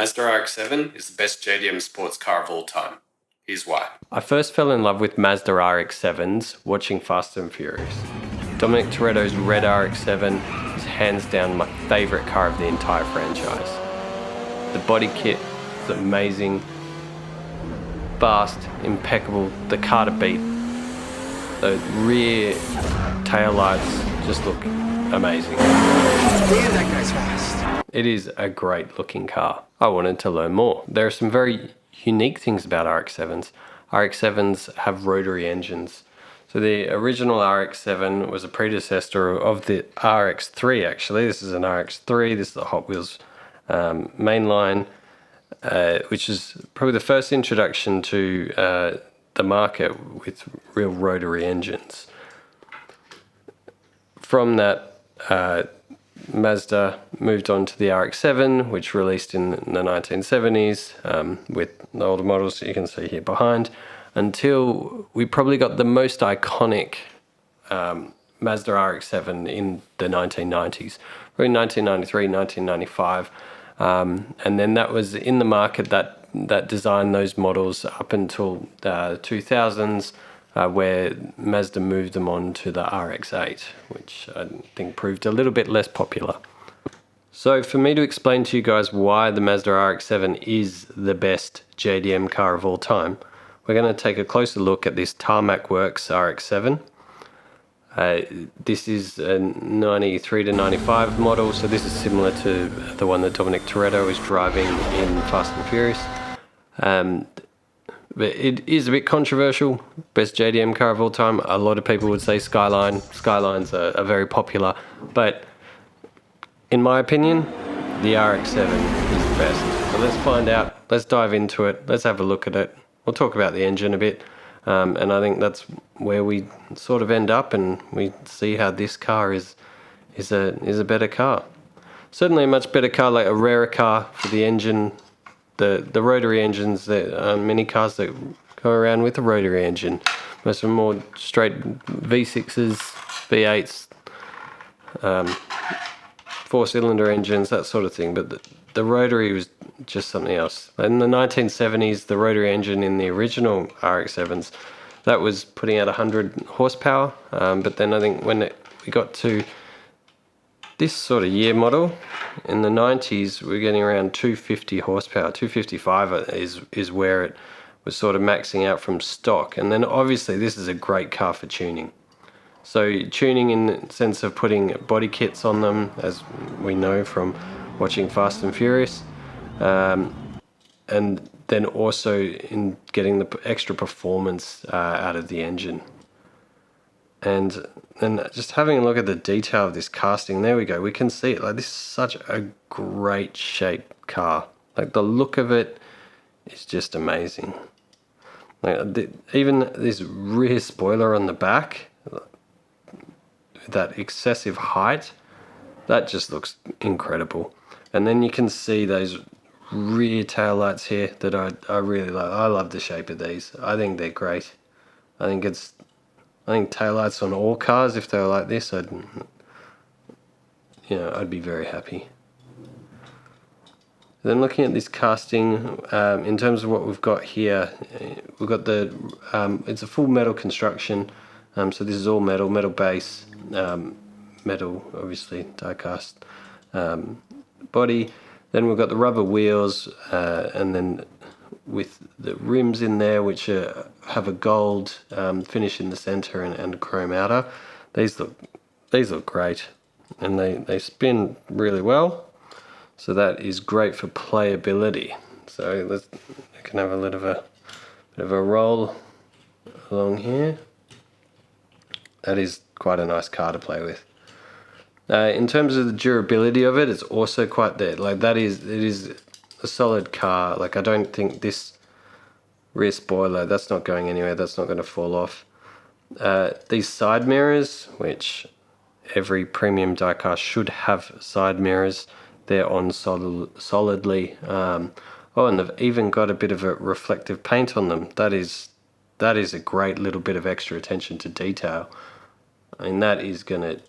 Mazda RX-7 is the best JDM sports car of all time. Here's why. I first fell in love with Mazda RX-7s watching Fast and Furious. Dominic Toretto's red RX-7 is hands down my favourite car of the entire franchise. The body kit is amazing, fast, impeccable, the car to beat. The rear tail lights just look amazing. Damn, that guy's fast. It is a great looking car. I wanted to learn more. There are some very unique things about RX-7s. RX-7s have rotary engines. So the original RX-7 was a predecessor of the RX-3 actually. This is an RX-3, this is the Hot Wheels mainline, which is probably the first introduction to the market with real rotary engines. From that, Mazda moved on to the RX-7, which released in the 1970s with the older models that you can see here behind, until we probably got the most iconic Mazda RX-7 in the 1990s, probably 1993, 1995. And then that was in the market that designed those models up until the 2000s, where Mazda moved them on to the RX-8, which I think proved a little bit less popular. So for me to explain to you guys why the Mazda RX-7 is the best JDM car of all time, we're going to take a closer look at this Tarmac Works RX-7. This is a 93 to 95 model, so this is similar to the one that Dominic Toretto is driving in Fast and Furious. But it is a bit controversial. Best JDM car of all time. A lot of people would say Skyline. Skylines are very popular. But in my opinion, the RX-7 is the best. So let's find out. Let's dive into it. Let's have a look at it. We'll talk about the engine a bit. And I think that's where we sort of end up, and we see how this car is a better car. Certainly a much better car, like a rarer car for the engine. The rotary engines, there are many cars that go around with a rotary engine. Most of them more straight V6s, V8s, four-cylinder engines, that sort of thing. But the rotary was just something else. In the 1970s, the rotary engine in the original RX-7s, that was putting out 100 horsepower. But then I think when we got to this sort of year model, in the 90s, we're getting around 250 horsepower. 255 is where it was sort of maxing out from stock. And then obviously this is a great car for tuning. So tuning in the sense of putting body kits on them, as we know from watching Fast and Furious. And then also in getting the extra performance out of the engine. And then just having a look at the detail of this casting, there we go. We can see it. Like, this is such a great shaped car. Like, the look of it is just amazing. Like, even this rear spoiler on the back, that excessive height, that just looks incredible. And then you can see those rear tail lights here that I really like. I love the shape of these. I think they're great. I think taillights on all cars, if they were like this, I'd be very happy. Then looking at this casting, in terms of what we've got here, we've got it's a full metal construction. So this is all metal base, metal, obviously, diecast body. Then we've got the rubber wheels, and then with the rims in there, which have a gold finish in the center and chrome outer. These look great, and they spin really well. So that is great for playability. So we can have a bit of a roll along here. That is quite a nice car to play with. In terms of the durability of it, it's also quite there. Like, it is a solid car. Like, I don't think this rear spoiler, that's not going anywhere. That's not going to fall off. These side mirrors, which every premium diecast should have side mirrors, they're on solidly. And they've even got a bit of a reflective paint on them. That is a great little bit of extra attention to detail. I mean, that is going to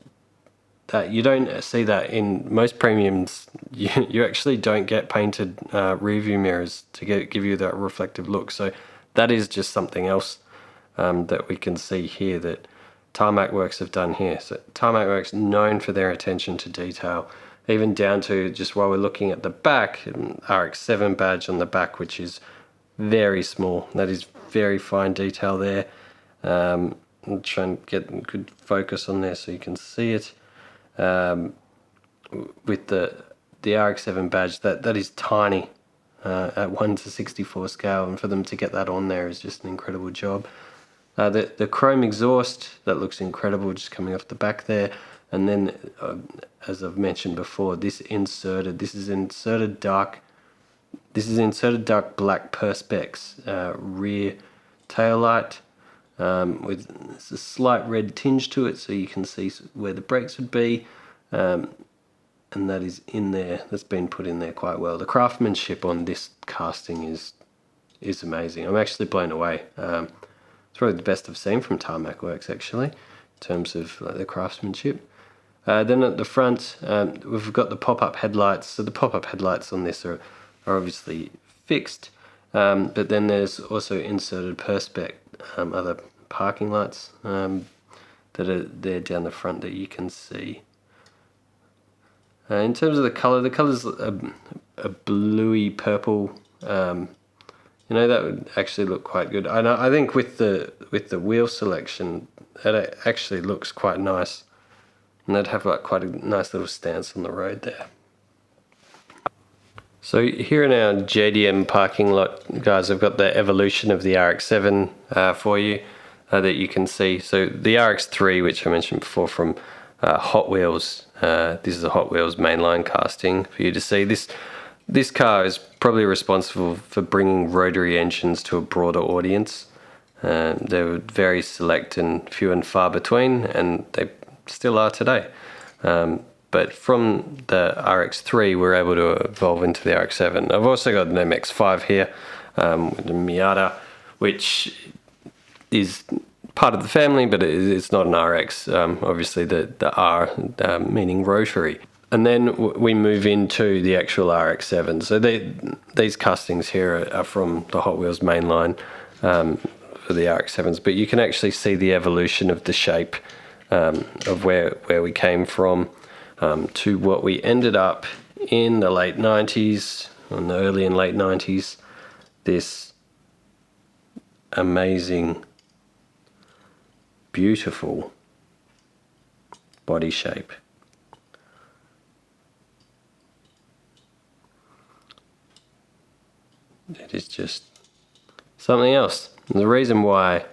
that you don't see that in most premiums. You actually don't get painted rear view mirrors to give you that reflective look. So that is just something else that we can see here that Tarmac Works have done here. So Tarmac Works known for their attention to detail, even down to just while we're looking at the back, RX-7 badge on the back, which is very small. That is very fine detail there. I'll try and get good focus on there so you can see it. With the RX-7 badge, that is tiny at 1:64 scale, and for them to get that on there is just an incredible job. The chrome exhaust, that looks incredible just coming off the back there. And then, as I've mentioned before, this is inserted dark black perspex rear tail light with a slight red tinge to it, so you can see where the brakes would be, and that is in there. That's been put in there quite well. The craftsmanship on this casting is amazing. I'm actually blown away. It's probably the best I've seen from Tarmac Works, actually, in terms of the craftsmanship. Then at the front, we've got the pop-up headlights. So the pop-up headlights on this are obviously fixed, but then there's also inserted perspex, other parking lights that are there down the front that you can see. In terms of the color's a bluey purple. That would actually look quite good. I think with the wheel selection, that actually looks quite nice. And they'd have like quite a nice little stance on the road there. So here in our JDM parking lot, guys, I've got the evolution of the RX-7 for you that you can see. So the RX-3, which I mentioned before from Hot Wheels, this is a Hot Wheels mainline casting for you to see. This car is probably responsible for bringing rotary engines to a broader audience. They were very select and few and far between, and they still are today. But from the RX-3, we're able to evolve into the RX-7. I've also got an MX-5 here with the Miata, which is part of the family, but it's not an RX. Obviously, the R meaning rotary. And then we move into the actual RX-7. So these castings here are from the Hot Wheels mainline for the RX-7s, but you can actually see the evolution of the shape of where we came from to what we ended up in the late 90s, in the early and late 90s. This amazing, beautiful body shape. It is just something else. And the reason why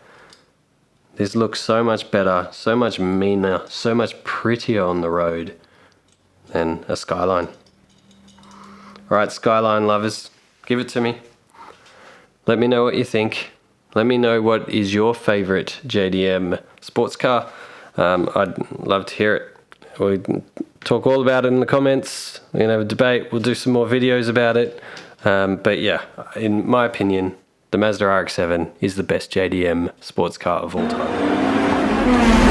this looks so much better, so much meaner, so much prettier on the road than a Skyline. Alright, Skyline lovers, give it to me. Let me know what you think. Let me know what is your favourite JDM sports car. I'd love to hear it. We can talk all about it in the comments. We're going to have a debate. We'll do some more videos about it. But yeah, in my opinion, the Mazda RX-7 is the best JDM sports car of all time.